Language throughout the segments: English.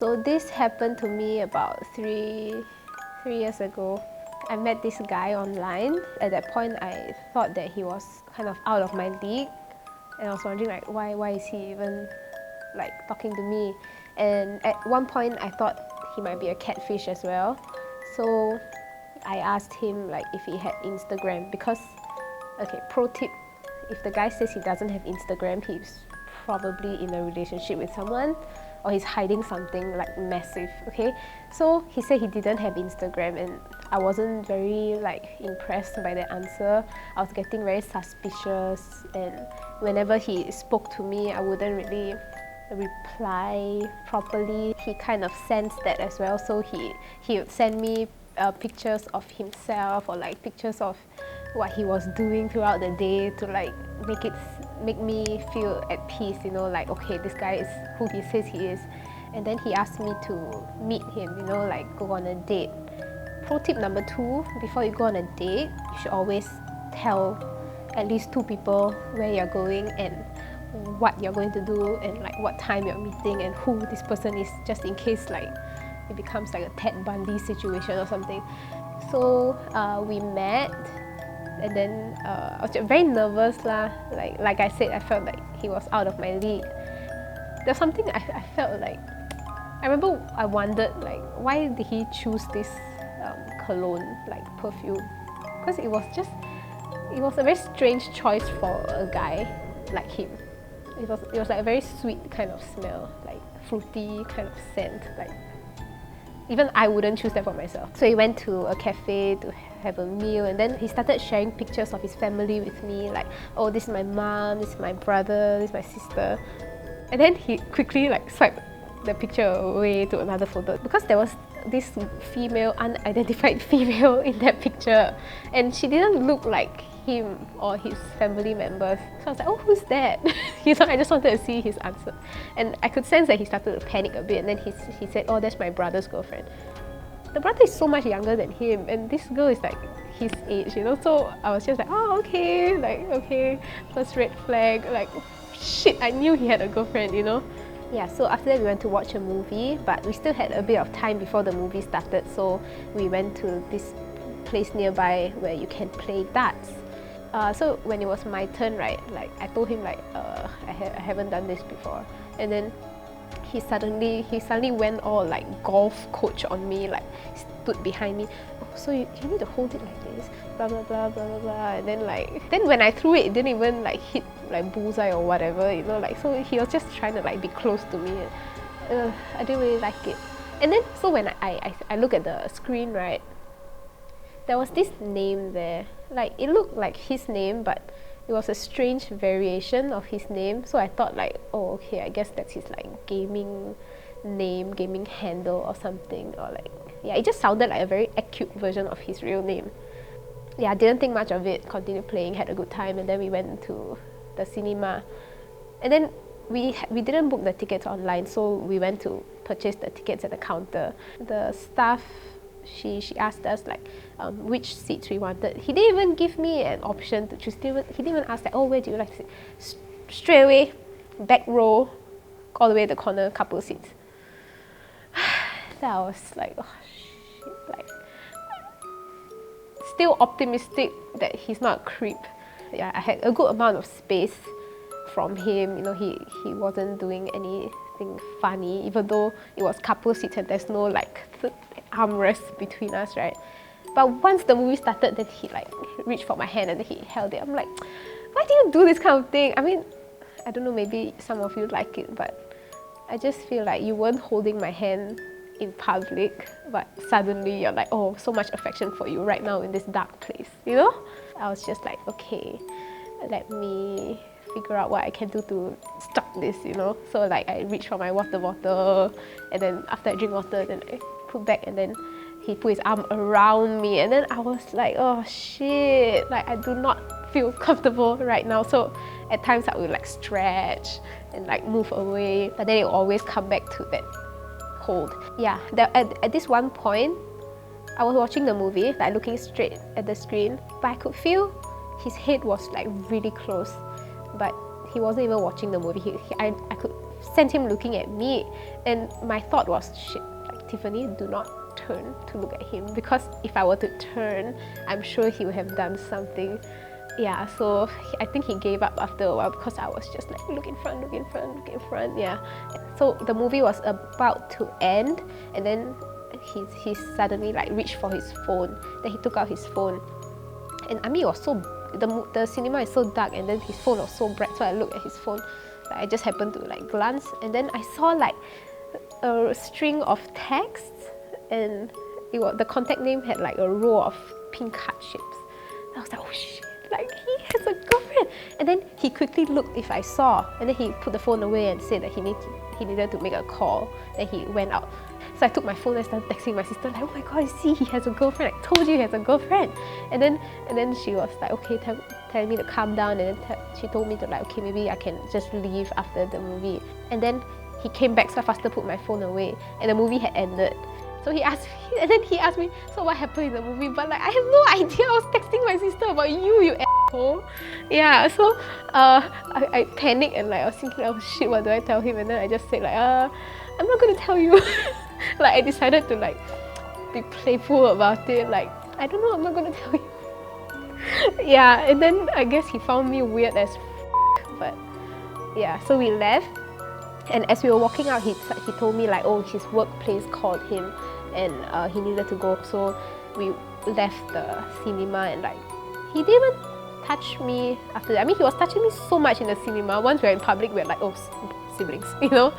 So this happened to me about three years ago. I met this guy online. At that point, I thought that he was kind of out of my league, and I was wondering like why is he even like talking to me? And at one point, I thought he might be a catfish as well. So I asked him like if he had Instagram because, okay, pro tip, if the guy says he doesn't have Instagram, he's probably in a relationship with someone, or he's hiding something like massive, okay? So he said he didn't have Instagram, and I wasn't very like impressed by the answer. I was getting very suspicious, and whenever he spoke to me, I wouldn't really reply properly. He kind of sensed that as well, so he would send me pictures of himself or like pictures of what he was doing throughout the day to like make me feel at peace, you know, like okay, this guy is who he says he is. And then he asked me to meet him, you know, like go on a date. Pro tip number 2, before you go on a date, you should always tell at least 2 people where you're going and what you're going to do and like what time you're meeting and who this person is, just in case like it becomes like a Ted Bundy situation or something. So we met, and then I was very nervous lah. Like I said, I felt like he was out of my league. There's something I felt like, I remember I wondered like why did he choose this cologne, like perfume, because it was a very strange choice for a guy like him. It was like a very sweet kind of smell, like fruity kind of scent, like even I wouldn't choose that for myself. So he went to a cafe to have a meal, and then he started sharing pictures of his family with me, like, oh, this is my mom, this is my brother, this is my sister. And then he quickly like swiped the picture away to another photo because there was this female, unidentified female in that picture, and she didn't look like him or his family members. So I was like, oh, who's that? You know, I just wanted to see his answer. And I could sense that he started to panic a bit, and then he said, oh, that's my brother's girlfriend. The brother is so much younger than him, and this girl is like his age, you know. So I was just like, oh, okay, like, okay, first red flag, like, shit, I knew he had a girlfriend, you know. Yeah, so after that we went to watch a movie, but we still had a bit of time before the movie started, so we went to this place nearby where you can play darts. So when it was my turn, right, like I told him like I haven't done this before, and then he suddenly went all like golf coach on me, like stood behind me. Oh, so you need to hold it like this, blah blah blah blah blah blah. And then when I threw it, it didn't even like hit like bullseye or whatever, you know, like, so he was just trying to like be close to me. I didn't really like it. And then so when I look at the screen, right, there was this name there. Like it looked like his name, but it was a strange variation of his name. So I thought like, oh, okay, I guess that's his like gaming name, gaming handle or something, or like, yeah, it just sounded like a very acute version of his real name. Yeah, I didn't think much of it, continued playing, had a good time, and then we went to the cinema. And then we didn't book the tickets online, so we went to purchase the tickets at the counter. The staff, she asked us like which seats we wanted. He didn't even give me an option to choose. He didn't even ask like, oh, where do you like to sit? Straight away, back row, all the way to the corner, couple seats. Then I was like, oh shit, like, still optimistic that he's not a creep. Yeah, I had a good amount of space from him. You know, he wasn't doing anything funny, even though it was couple seats and there's no like armrest between us, right? But once the movie started, then he like reached for my hand and then he held it. I'm like, why do you do this kind of thing? I mean, I don't know, maybe some of you like it, but I just feel like you weren't holding my hand in public, but suddenly you're like, oh, so much affection for you right now in this dark place, you know? I was just like, okay, let me figure out what I can do to stop this, you know? So like I reached for my water bottle, and then after I drink water, then I put back, and then he put his arm around me, and then I was like, oh shit, like I do not feel comfortable right now. So at times I would like stretch and like move away, but then it will always come back to that hold. Yeah, at this one point, I was watching the movie, like looking straight at the screen, but I could feel his head was like really close, but he wasn't even watching the movie. I could sent him looking at me, and my thought was, shit, like, Tiffany, do not turn to look at him, because if I were to turn, I'm sure he would have done something. Yeah, so I think he gave up after a while, because I was just like, look in front, look in front, look in front. Yeah. So the movie was about to end, and then he suddenly like reached for his phone. Then he took out his phone, and I mean, it was so, the cinema is so dark, and then his phone was so bright, so I looked at his phone. Like, I just happened to like glance, and then I saw like a string of texts, and the contact name had like a row of pink heart shapes. I was like, oh shit, like, he has a girlfriend. And then he quickly looked if I saw, and then he put the phone away and said that he needed to make a call. Then he went out. So I took my phone and started texting my sister, like, oh my god, see, he has a girlfriend. I told you he has a girlfriend. And then she was like, okay, telling me to calm down, and then she told me to like, okay, maybe I can just leave after the movie. And then he came back, so I faster put my phone away, and the movie had ended. So he asked me, and then he asked me, so what happened in the movie? But like, I have no idea. I was texting my sister about you asshole. Yeah, so I panicked, and like, I was thinking, oh shit, what do I tell him? And then I just said like, I'm not gonna tell you. Like, I decided to like be playful about it. Like, I don't know, I'm not gonna tell you. Yeah, and then I guess he found me weird as but yeah, so we left. And as we were walking out, he told me like, oh, his workplace called him, and he needed to go. So we left the cinema, and like, he didn't even touch me after that. I mean, he was touching me so much in the cinema. Once we're in public, we're like, oh, siblings, you know?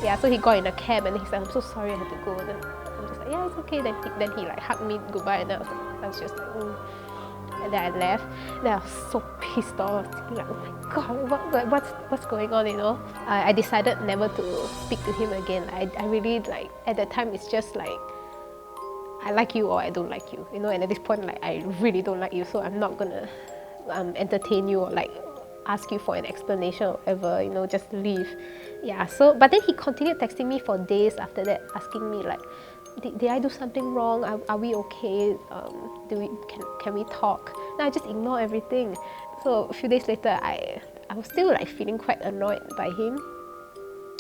Yeah, so he got in a cab, and he's like, I'm so sorry I had to go. And then I'm just like, yeah, it's okay. Then he like hugged me goodbye, and then I was just like, And then I left. Then I was so pissed off. I was thinking like, oh my god, what's going on, you know? I decided never to speak to him again. I really, like, at that time, it's just like, I like you or I don't like you, you know? And at this point, like, I really don't like you, so I'm not gonna entertain you or like ask you for an explanation or whatever, you know, just leave. Yeah, so, but then he continued texting me for days after that, asking me like, did I do something wrong? Are we okay? Can we talk? And I just ignore everything. So a few days later, I was still like feeling quite annoyed by him,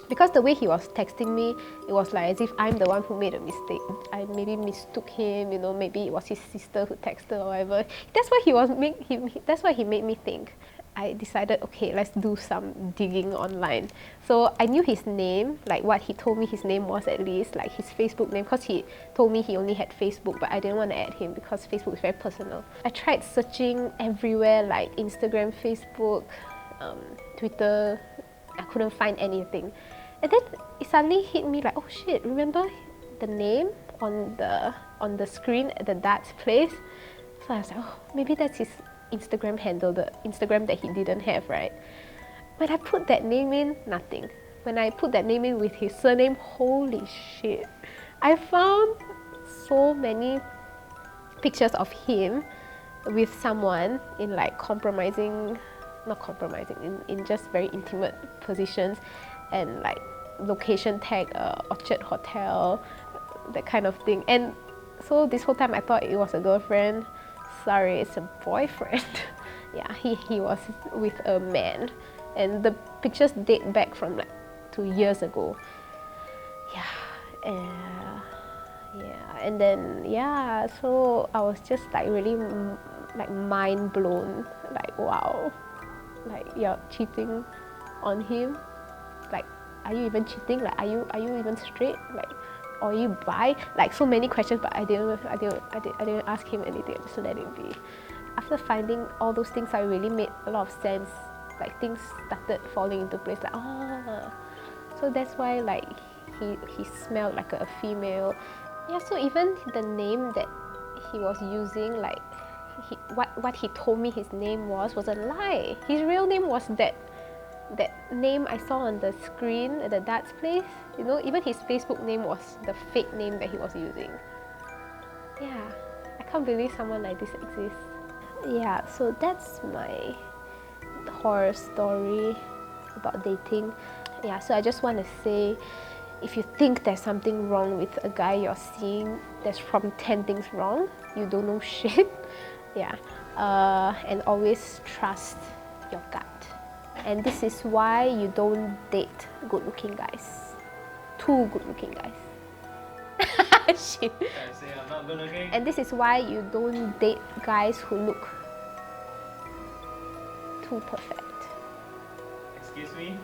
because the way he was texting me, it was like as if I'm the one who made a mistake. I maybe mistook him, you know, maybe it was his sister who texted or whatever. That's what he made me think. I decided, okay, let's do some digging online. So I knew his name, like what he told me his name was, at least, like his Facebook name, because he told me he only had Facebook, but I didn't want to add him because Facebook is very personal. I tried searching everywhere, like Instagram, Facebook, Twitter. I couldn't find anything. And then it suddenly hit me like, oh shit, remember the name on the screen at the darts place? So I was like, oh, maybe that's his Instagram handle, the Instagram that he didn't have, right? When I put that name in, nothing. When I put that name in with his surname, holy shit. I found so many pictures of him with someone in like not compromising, in just very intimate positions, and like location tag, Orchard Hotel, that kind of thing. And so this whole time I thought it was a girlfriend. Sorry, it's a boyfriend. Yeah, he was with a man, and the pictures date back from like 2 years ago. Yeah, and then yeah, so I was just like really like mind blown. Like, wow, like you're cheating on him. Like, are you even cheating? Like, are you even straight? Like, or are you bi? Like, so many questions, but I didn't ask him anything. So let it be. After finding all those things, I really made a lot of sense. Like, things started falling into place. Like, so that's why like he smelled like a female. Yeah. So even the name that he was using, like what he told me his name was a lie. His real name was that name I saw on the screen at the darts place. You know, even his Facebook name was the fake name that he was using. Yeah, I can't believe someone like this exists. Yeah, so that's my horror story about dating. Yeah, so I just want to say, if you think there's something wrong with a guy you're seeing, there's probably 10 things wrong. You don't know shit. Yeah, and always trust your gut. And this is why you don't date good-looking guys. Too good-looking guys. Shit. I say I'm not good looking. And this is why you don't date guys who look too perfect. Excuse me?